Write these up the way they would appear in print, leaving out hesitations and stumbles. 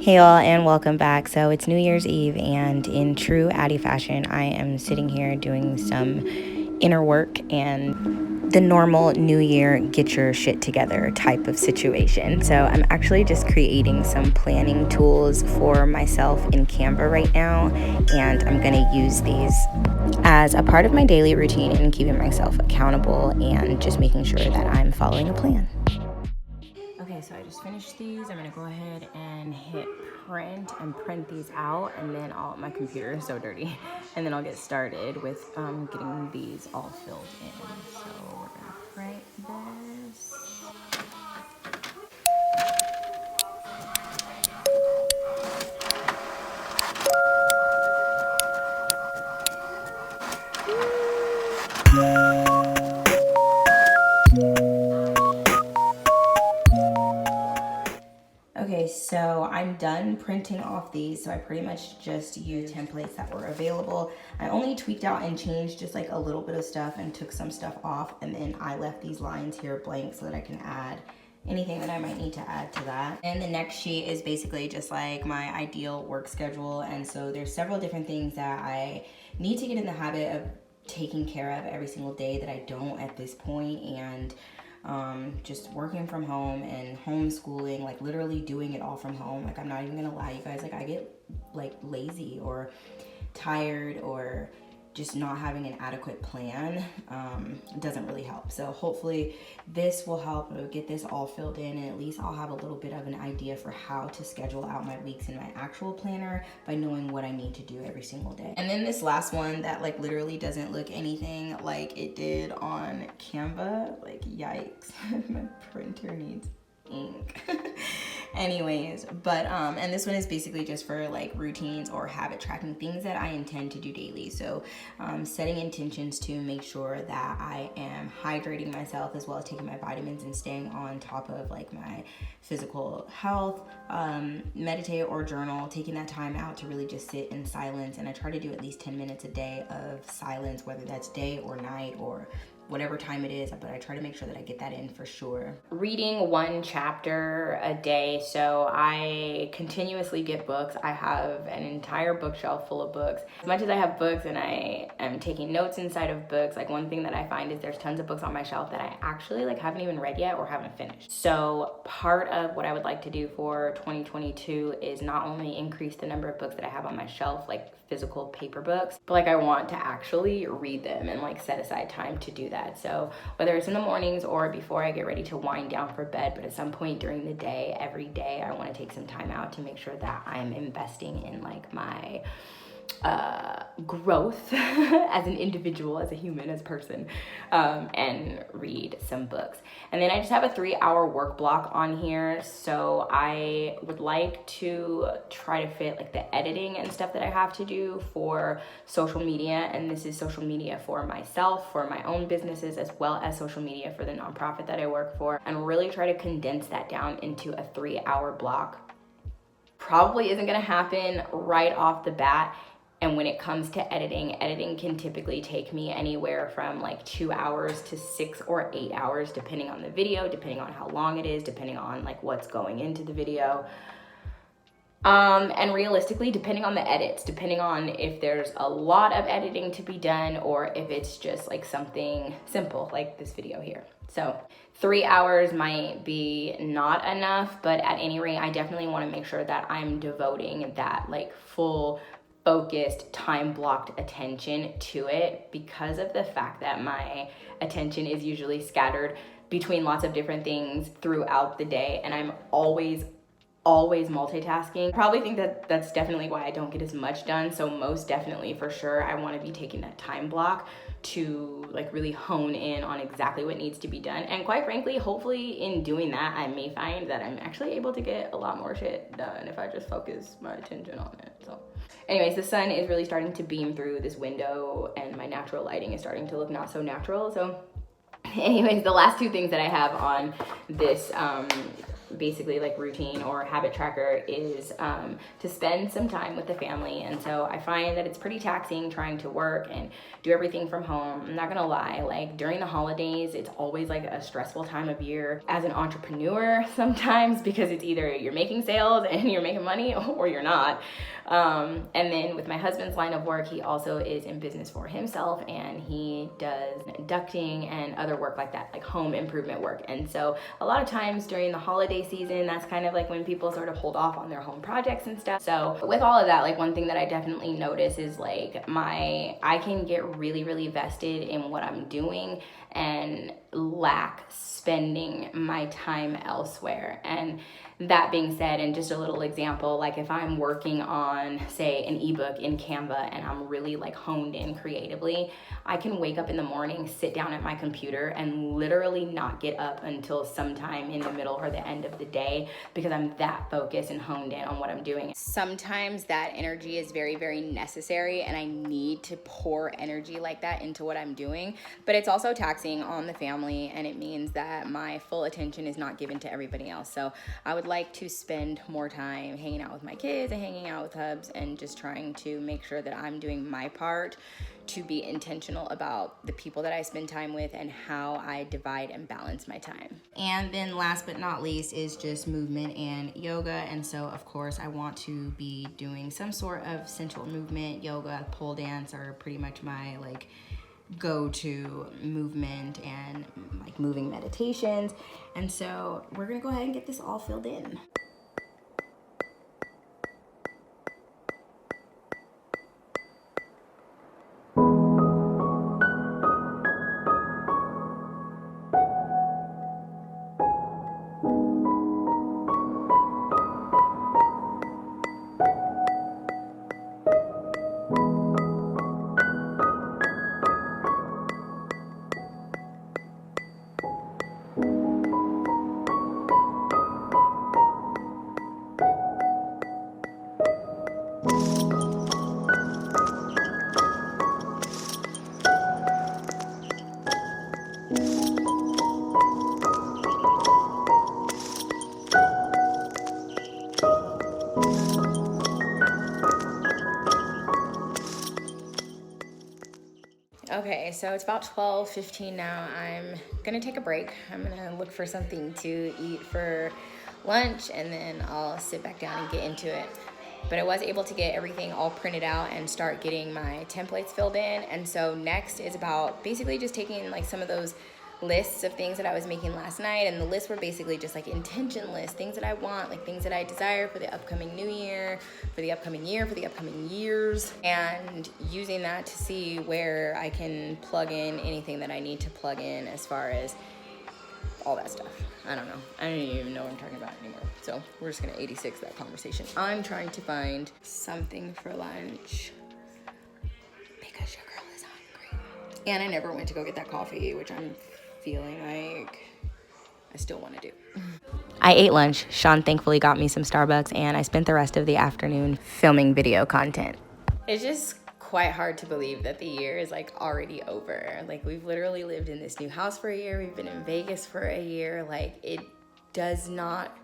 Hey y'all, and welcome back. So it's New Year's Eve, and in true Addie fashion, I am sitting here doing some inner work and the normal New Year get your shit together type of situation. So I'm actually just creating some planning tools for myself in Canva right now, and I'm gonna use these as a part of my daily routine and keeping myself accountable and just making sure that I'm following a plan. Okay, so I just finished these. I'm gonna go ahead and hit print and print these out, and then my computer is so dirty, and then I'll get started with getting these all filled in. So we're gonna print this. Okay, so I'm done printing off these, so I pretty much just used templates that were available. I only tweaked out and changed just like a little bit of stuff and took some stuff off, and then I left these lines here blank so that I can add anything that I might need to add to that. And the next sheet is basically just like my ideal work schedule, and so there's several different things that I need to get in the habit of taking care of every single day that I don't at this point, and just working from home and homeschooling, like literally doing it all from home. Like, I'm not even gonna lie, you guys, like I get like lazy or tired or just not having an adequate plan doesn't really help. So hopefully this will help get this all filled in, and at least I'll have a little bit of an idea for how to schedule out my weeks in my actual planner by knowing what I need to do every single day. And then this last one that like literally doesn't look anything like it did on Canva, like yikes, my printer needs ink. Anyways, but and this one is basically just for like routines or habit tracking, things that I intend to do daily. So setting intentions to make sure that I am hydrating myself as well as taking my vitamins and staying on top of like my physical health, meditate or journal, taking that time out to really just sit in silence. And I try to do at least 10 minutes a day of silence, whether that's day or night or whatever time it is, but I try to make sure that I get that in for sure. Reading one chapter a day, so I continuously get books. I have an entire bookshelf full of books. As much as I have books and I am taking notes inside of books, like one thing that I find is there's tons of books on my shelf that I actually like haven't even read yet or haven't finished. So part of what I would like to do for 2022 is not only increase the number of books that I have on my shelf, like physical paper books, but like I want to actually read them and like set aside time to do that. So whether it's in the mornings or before I get ready to wind down for bed, but at some point during the day, every day, I want to take some time out to make sure that I'm investing in like my growth as an individual, as a human, as a person, and read some books. And then I just have a 3-hour work block on here. So I would like to try to fit like the editing and stuff that I have to do for social media. And this is social media for myself, for my own businesses, as well as social media for the nonprofit that I work for, and really try to condense that down into a 3-hour block. Probably isn't gonna happen right off the bat. And when it comes to editing can typically take me anywhere from like 2 hours to 6 or 8 hours, depending on the video, depending on how long it is, depending on like what's going into the video. And realistically, depending on the edits, depending on if there's a lot of editing to be done or if it's just like something simple like this video here. So 3 hours might be not enough, but at any rate, I definitely want to make sure that I'm devoting that like full focused, time blocked attention to it, because of the fact that my attention is usually scattered between lots of different things throughout the day, and I'm always multitasking. I probably think that that's definitely why I don't get as much done. So most definitely, for sure, I want to be taking that time block to like really hone in on exactly what needs to be done. And quite frankly, hopefully in doing that, I may find that I'm actually able to get a lot more shit done if I just focus my attention on it. So anyways, the sun is really starting to beam through this window and my natural lighting is starting to look not so natural. So anyways, the last two things that I have on this basically like routine or habit tracker is to spend some time with the family. And so I find that it's pretty taxing trying to work and do everything from home. I'm not gonna lie, like during the holidays, it's always like a stressful time of year as an entrepreneur sometimes, because it's either you're making sales and you're making money or you're not. And then with my husband's line of work, he also is in business for himself, and he does ducting and other work like that, like home improvement work. And so a lot of times during the holiday season, that's kind of like when people sort of hold off on their home projects and stuff. So with all of that, like one thing that I definitely notice is like I can get really, really vested in what I'm doing and lack spending my time elsewhere. And that being said, and just a little example, like if I'm working on, say, an ebook in Canva and I'm really like honed in creatively, I can wake up in the morning, sit down at my computer, and literally not get up until sometime in the middle or the end of the day, because I'm that focused and honed in on what I'm doing. Sometimes that energy is very, very necessary, and I need to pour energy like that into what I'm doing, but it's also taxing on the family, and it means that my full attention is not given to everybody else. So I would like to spend more time hanging out with my kids and hanging out with Hubs, and just trying to make sure that I'm doing my part to be intentional about the people that I spend time with and how I divide and balance my time. And then last but not least is just movement and yoga. And so of course I want to be doing some sort of sensual movement. Yoga, pole dance are pretty much my like go-to movement and like moving meditations. And so we're gonna go ahead and get this all filled in. Okay, so it's about 12:15 now. I'm gonna take a break. I'm gonna look for something to eat for lunch, and then I'll sit back down and get into it. But I was able to get everything all printed out and start getting my templates filled in. And so next is about basically just taking like some of those lists of things that I was making last night, and the lists were basically just like intention lists, things that I want, like things that I desire for the upcoming new year, for the upcoming year, for the upcoming years, and using that to see where I can plug in anything that I need to plug in as far as all that stuff. I don't know. I don't even know what I'm talking about anymore. So we're just gonna 86 that conversation. I'm trying to find something for lunch because your girl is hungry. And I never went to go get that coffee, which I'm feeling like I still want to do. I ate lunch. Sean thankfully got me some Starbucks, and I spent the rest of the afternoon filming video content. It's just quite hard to believe that the year is like already over. Like we've literally lived in this new house for a year. We've been in Vegas for a year. Like it does not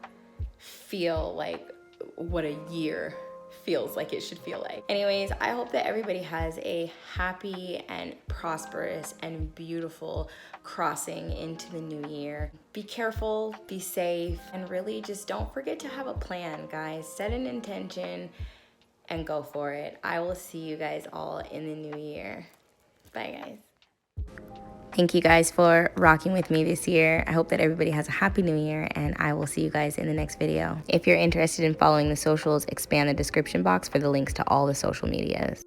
feel like what a year feels like it should feel like. Anyways, I hope that everybody has a happy and prosperous and beautiful crossing into the new year. Be careful, be safe, and really just don't forget to have a plan, guys. Set an intention and go for it. I will see you guys all in the new year. Bye, guys. Thank you guys for rocking with me this year. I hope that everybody has a happy new year, and I will see you guys in the next video. If you're interested in following the socials, expand the description box for the links to all the social medias.